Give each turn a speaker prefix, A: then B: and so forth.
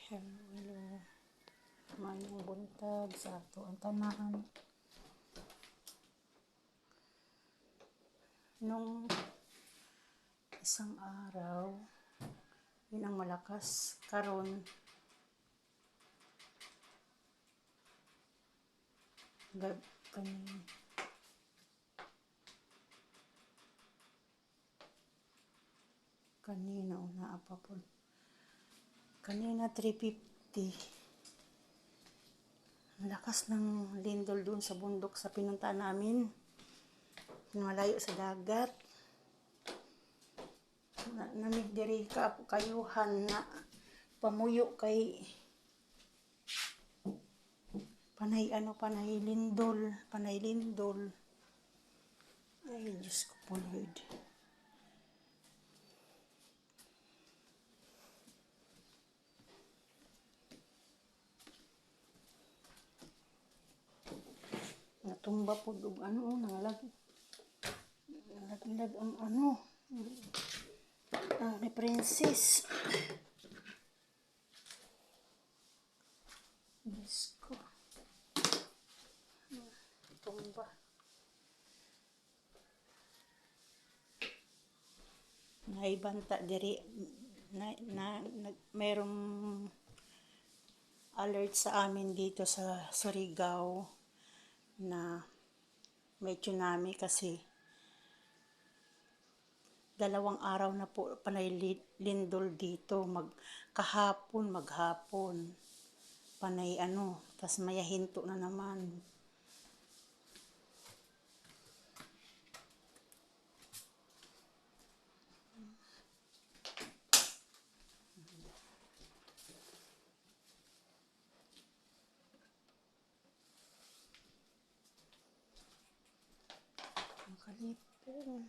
A: Hello, hello. Mayong buntag sa ato ang tanan. Nung isang araw, yun ang malakas. Karon, kanina una pa po. Kanina 3:50. Ang lakas ng lindol doon sa bundok sa pinuntaan namin. Malayo sa dagat. Namigdiri ka kayuhan na pamuyo kay panay lindol. Ay, Diyos ko po, Lord. Natumba po og nangalaglag ang ni Princess. Diyos ko. Tumba. Naibanta diri mayroong alert sa amin dito sa Surigao na may tsunami kasi 2 araw na po panay lindol dito, maghapon panay tas mayahinto na naman. Nakalipong.